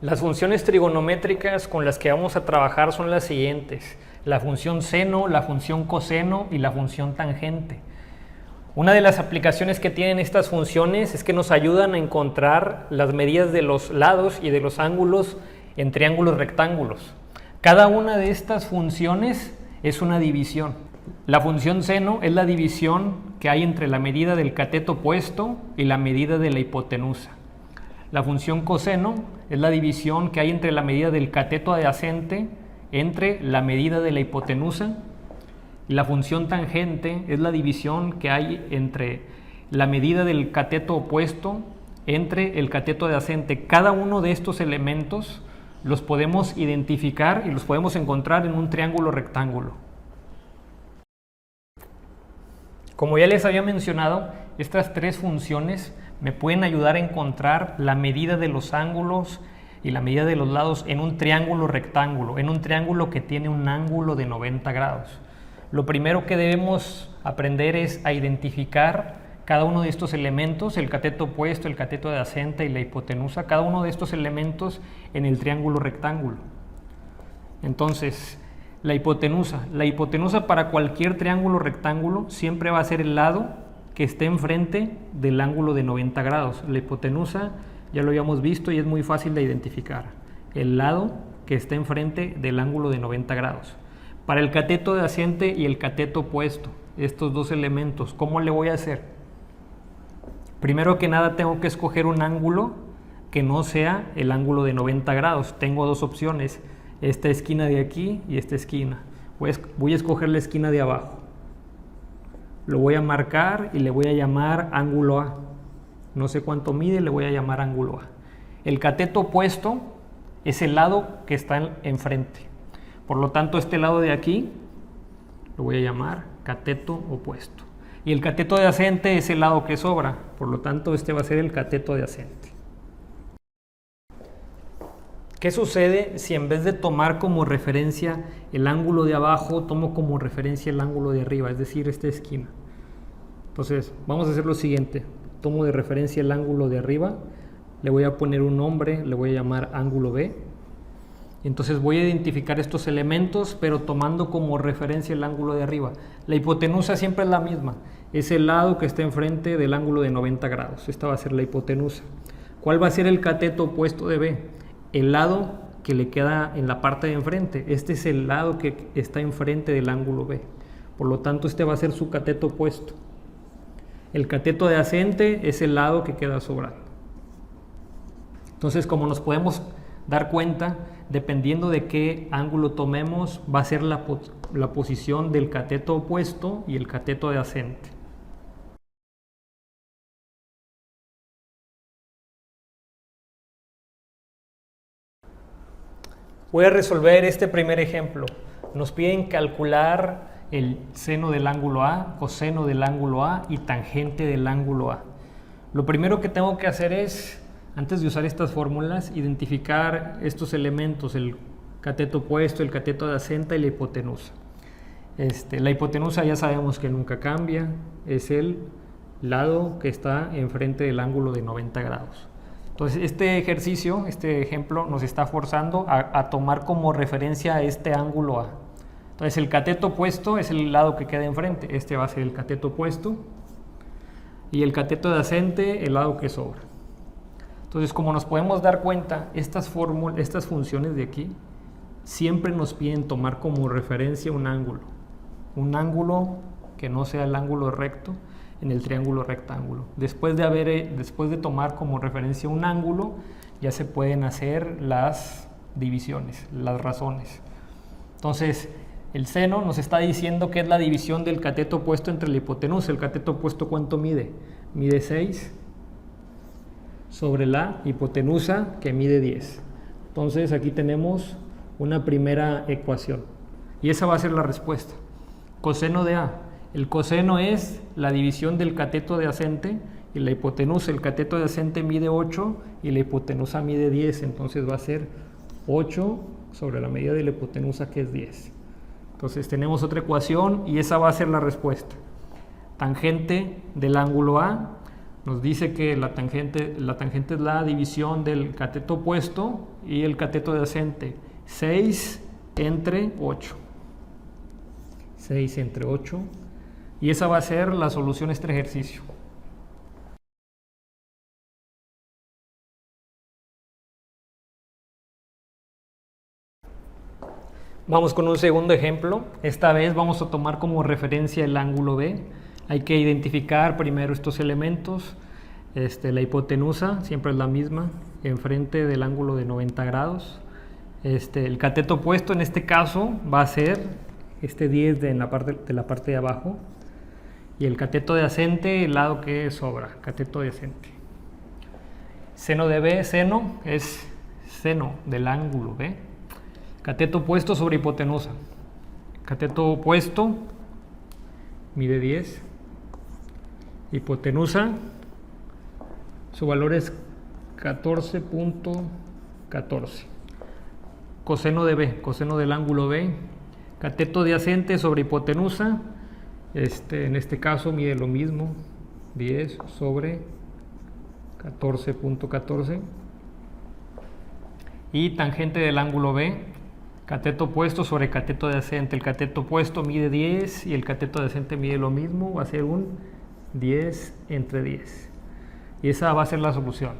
Las funciones trigonométricas con las que vamos a trabajar son las siguientes: la función seno, la función coseno y la función tangente. Una de las aplicaciones que tienen estas funciones es que nos ayudan a encontrar las medidas de los lados y de los ángulos en triángulos rectángulos. Cada una de estas funciones es una división. La función seno es la división que hay entre la medida del cateto opuesto y la medida de la hipotenusa. La función coseno es la división que hay entre la medida del cateto adyacente entre la medida de la hipotenusa. Y la función tangente es la división que hay entre la medida del cateto opuesto entre el cateto adyacente. Cada uno de estos elementos los podemos identificar y los podemos encontrar en un triángulo rectángulo. Como ya les había mencionado, estas tres funciones me pueden ayudar a encontrar la medida de los ángulos y la medida de los lados en un triángulo rectángulo, en un triángulo que tiene un ángulo de 90 grados. Lo primero que debemos aprender es a identificar cada uno de estos elementos, el cateto opuesto, el cateto adyacente y la hipotenusa, cada uno de estos elementos en el triángulo rectángulo. Entonces, la hipotenusa para cualquier triángulo rectángulo siempre va a ser el lado que esté enfrente del ángulo de 90 grados. La hipotenusa ya lo habíamos visto y es muy fácil de identificar. El lado que esté enfrente del ángulo de 90 grados. Para el cateto adyacente y el cateto opuesto, estos dos elementos, ¿cómo le voy a hacer? Primero que nada tengo que escoger un ángulo que no sea el ángulo de 90 grados. Tengo dos opciones, esta esquina de aquí y esta esquina. Voy a escoger la esquina de abajo. Lo voy a marcar y le voy a llamar ángulo A. No sé cuánto mide, le voy a llamar ángulo A. El cateto opuesto es el lado que está enfrente. Por lo tanto, este lado de aquí lo voy a llamar cateto opuesto. Y el cateto adyacente es el lado que sobra. Por lo tanto, este va a ser el cateto adyacente. ¿Qué sucede si en vez de tomar como referencia el ángulo de abajo, tomo como referencia el ángulo de arriba, es decir, esta esquina? Entonces, vamos a hacer lo siguiente. Tomo de referencia el ángulo de arriba, le voy a poner un nombre, le voy a llamar ángulo B. Entonces voy a identificar estos elementos, pero tomando como referencia el ángulo de arriba. La hipotenusa siempre es la misma, es el lado que está enfrente del ángulo de 90 grados. Esta va a ser la hipotenusa. ¿Cuál va a ser el cateto opuesto de B? El lado que le queda en la parte de enfrente. Este es el lado que está enfrente del ángulo B. Por lo tanto, este va a ser su cateto opuesto. El cateto adyacente es el lado que queda sobrando. Entonces, como nos podemos dar cuenta, dependiendo de qué ángulo tomemos, va a ser la posición del cateto opuesto y el cateto adyacente. Voy a resolver este primer ejemplo. Nos piden calcular el seno del ángulo A, coseno del ángulo A y tangente del ángulo A. Lo primero que tengo que hacer es, antes de usar estas fórmulas, identificar estos elementos, el cateto opuesto, el cateto adyacente y la hipotenusa. La hipotenusa ya sabemos que nunca cambia, es el lado que está enfrente del ángulo de 90 grados. Entonces, este ejercicio, este ejemplo, nos está forzando a tomar como referencia este ángulo A. Entonces, el cateto opuesto es el lado que queda enfrente. Este va a ser el cateto opuesto. Y el cateto adyacente, el lado que sobra. Entonces, como nos podemos dar cuenta, estas funciones de aquí siempre nos piden tomar como referencia un ángulo. Un ángulo que no sea el ángulo recto en el triángulo rectángulo. Después de tomar como referencia un ángulo, ya se pueden hacer las divisiones, las razones. Entonces, el seno nos está diciendo que es la división del cateto opuesto entre la hipotenusa. El cateto opuesto, ¿cuánto mide? Mide 6 sobre la hipotenusa, que mide 10. Entonces, aquí tenemos una primera ecuación. Y esa va a ser la respuesta. Coseno de A. El coseno es la división del cateto adyacente y la hipotenusa. El cateto adyacente mide 8 y la hipotenusa mide 10. Entonces va a ser 8 sobre la medida de la hipotenusa, que es 10. Entonces tenemos otra ecuación y esa va a ser la respuesta. Tangente del ángulo A Nos dice que la tangente es la división del cateto opuesto y el cateto adyacente. 6 entre 8. 6 entre 8. Y esa va a ser la solución a este ejercicio. Vamos con un segundo ejemplo. Esta vez vamos a tomar como referencia el ángulo B. Hay que identificar primero estos elementos. La hipotenusa siempre es la misma, enfrente del ángulo de 90 grados. El cateto opuesto en este caso va a ser este 10 de la parte de abajo. Y el cateto adyacente, el lado que sobra, cateto adyacente. Seno de B, seno, es seno del ángulo B. Cateto opuesto sobre hipotenusa. Cateto opuesto mide 10. Hipotenusa, su valor es 14.14. Coseno de B, coseno del ángulo B. Cateto adyacente sobre hipotenusa. En este caso mide lo mismo, 10 sobre 14.14. Y tangente del ángulo B, cateto opuesto sobre cateto adyacente. El cateto opuesto mide 10 y el cateto adyacente mide lo mismo, va a ser un 10 entre 10. Y esa va a ser la solución.